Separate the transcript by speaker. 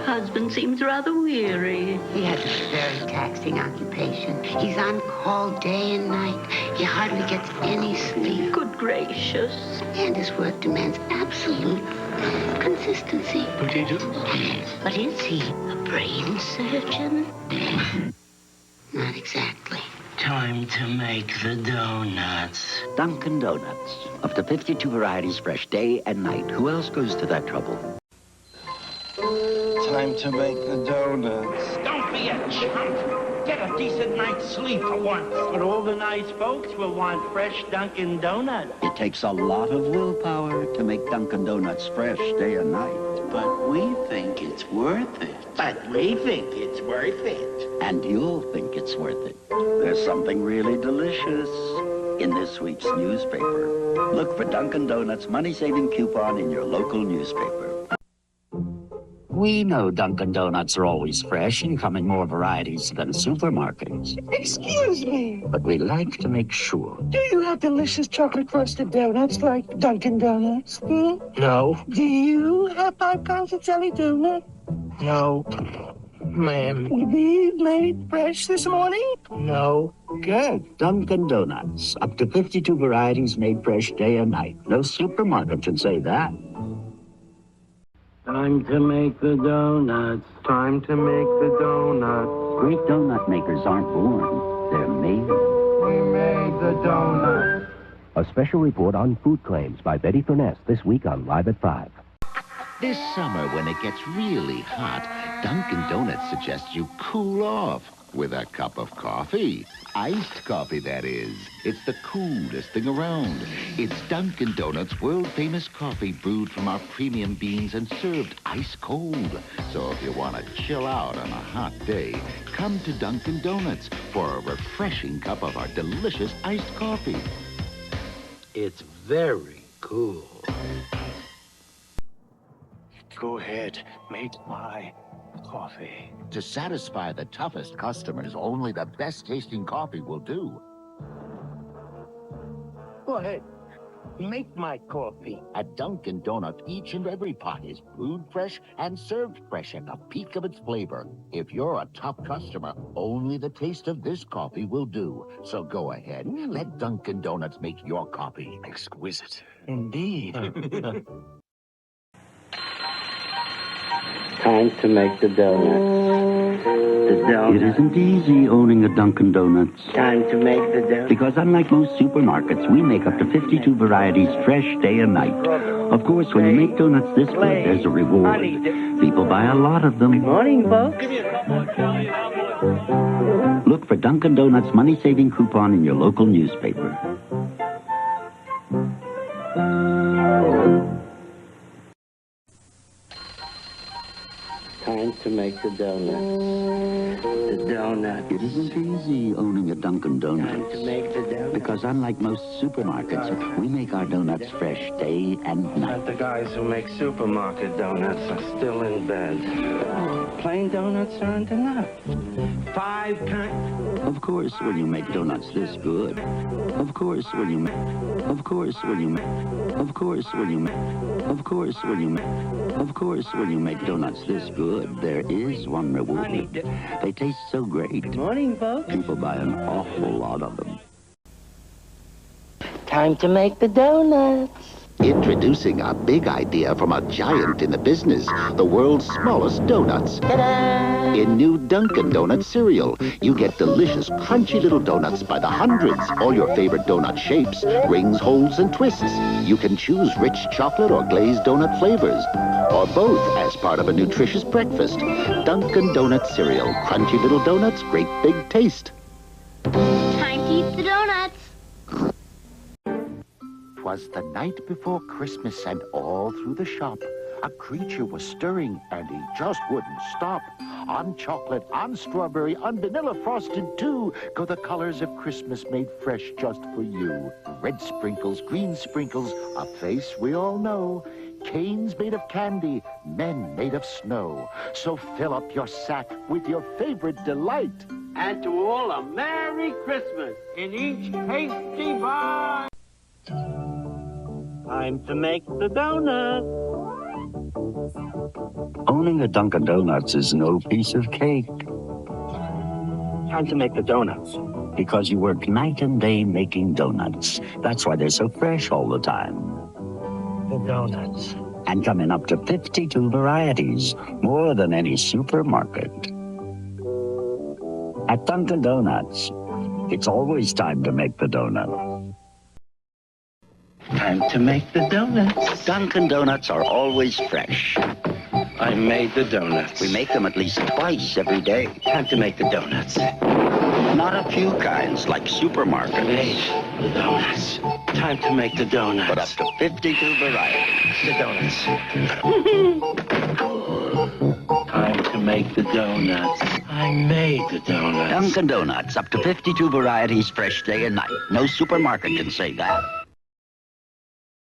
Speaker 1: husband seems rather weary.
Speaker 2: He has a very taxing occupation. He's on call day and night. He hardly gets any sleep.
Speaker 1: Good gracious.
Speaker 2: And his work demands absolute consistency.
Speaker 3: Potatoes?
Speaker 2: But is he a brain surgeon? Not exactly.
Speaker 4: Time to make the donuts.
Speaker 5: Dunkin' Donuts. Up to 52 varieties fresh day and night. Who else goes to that trouble?
Speaker 6: Time to make the donuts.
Speaker 4: Don't be a chump. Get a decent night's sleep for once. But all the nice folks will want fresh Dunkin' Donuts.
Speaker 5: It takes a lot of willpower to make Dunkin' Donuts fresh day and night.
Speaker 4: But we think it's worth it. But we think it's worth it.
Speaker 5: And you'll think it's worth it. There's something really delicious in this week's newspaper. Look for Dunkin' Donuts money-saving coupon in your local newspaper. We know Dunkin' Donuts are always fresh and come in more varieties than supermarkets.
Speaker 7: Excuse me.
Speaker 5: But we like to make sure.
Speaker 7: Do you have delicious chocolate-frosted donuts like Dunkin' Donuts?
Speaker 4: No.
Speaker 7: Do you have 5 pounds of jelly donut?
Speaker 4: No. Ma'am.
Speaker 7: Were these made fresh this morning?
Speaker 4: No.
Speaker 5: Good. Dunkin' Donuts. Up to 52 varieties made fresh day and night. No supermarket can say that.
Speaker 4: Time to make the donuts. Time to make the donuts.
Speaker 5: Great donut makers aren't born. They're made.
Speaker 4: We made the donuts.
Speaker 8: A special report on food claims by Betty Furness this week on Live at 5.
Speaker 9: This summer, when it gets really hot, Dunkin' Donuts suggests you cool off with a cup of coffee. Iced coffee, that is. It's the coolest thing around. It's Dunkin' Donuts' world-famous coffee brewed from our premium beans and served ice cold. So if you want to chill out on a hot day, come to Dunkin' Donuts for a refreshing cup of our delicious iced coffee.
Speaker 4: It's very cool.
Speaker 3: Go ahead, make my coffee.
Speaker 9: To satisfy the toughest customers, only the best-tasting coffee will do.
Speaker 4: Go ahead. Make my coffee.
Speaker 9: At Dunkin' Donuts, each and every pot is brewed fresh and served fresh at the peak of its flavor. If you're a top customer, only the taste of this coffee will do. So go ahead, let Dunkin' Donuts make your coffee
Speaker 3: Exquisite.
Speaker 4: Indeed. Time to make the donuts. The donuts.
Speaker 5: It isn't easy owning a Dunkin' Donuts.
Speaker 4: Time to make the donuts.
Speaker 5: Because unlike most supermarkets, we make up to 52 varieties fresh day and night. Of course, when you make donuts this good, there's a reward. People buy a lot of them.
Speaker 4: Good morning, folks.
Speaker 5: Look for Dunkin' Donuts money-saving coupon in your local newspaper.
Speaker 4: Time to make the donuts. The donuts.
Speaker 5: It isn't easy owning a Dunkin'
Speaker 4: Time
Speaker 5: Donuts.
Speaker 4: to make the donuts.
Speaker 5: Because unlike most supermarkets, we make our donuts fresh day and night.
Speaker 4: But the guys who make supermarket donuts are still in bed. Plain donuts aren't enough. 5 kinds.
Speaker 5: Of course, when you make donuts this good. Of course, when you make. Of course, when you make. Of course, when you make. Of course, when you make. Of course, when you make donuts this good, there is one reward. They taste so great.
Speaker 4: Good morning, folks.
Speaker 5: People buy an awful lot of them.
Speaker 4: Time to make the donuts.
Speaker 9: Introducing a big idea from a giant in the business, the world's smallest donuts.
Speaker 4: Ta-da!
Speaker 9: In new Dunkin' Donuts cereal, you get delicious, crunchy little donuts by the hundreds. All your favorite donut shapes, rings, holes, and twists. You can choose rich chocolate or glazed donut flavors, or both as part of a nutritious breakfast. Dunkin' Donuts cereal, crunchy little donuts, great big taste.
Speaker 10: Time to eat the donuts.
Speaker 9: 'Twas the night before Christmas, and all through the shop, a creature was stirring, and he just wouldn't stop. On chocolate, on strawberry, on vanilla frosted too, go the colors of Christmas made fresh just for you. Red sprinkles, green sprinkles, a face we all know. Canes made of candy, men made of snow. So fill up your sack with your favorite delight.
Speaker 4: And to all a Merry Christmas in each tasty bite. Time to make the donuts.
Speaker 5: Owning a Dunkin' Donuts is no piece of cake.
Speaker 4: Time to make the donuts.
Speaker 5: Because you work night and day making donuts. That's why they're so fresh all the time.
Speaker 4: The donuts.
Speaker 5: And come in up to 52 varieties, more than any supermarket. At Dunkin' Donuts, it's always time to make the donut.
Speaker 4: Time to make the donuts.
Speaker 5: Dunkin' Donuts are always fresh.
Speaker 4: I made the donuts.
Speaker 5: We make them at least twice every day.
Speaker 4: Time to make the donuts.
Speaker 5: Not a few kinds like supermarkets.
Speaker 4: Made the donuts. Time to make the donuts.
Speaker 5: But up to 52 varieties.
Speaker 4: The donuts. Time to make the donuts. I made the donuts.
Speaker 5: Dunkin' Donuts, up to 52 varieties fresh day and night. No supermarket can say that.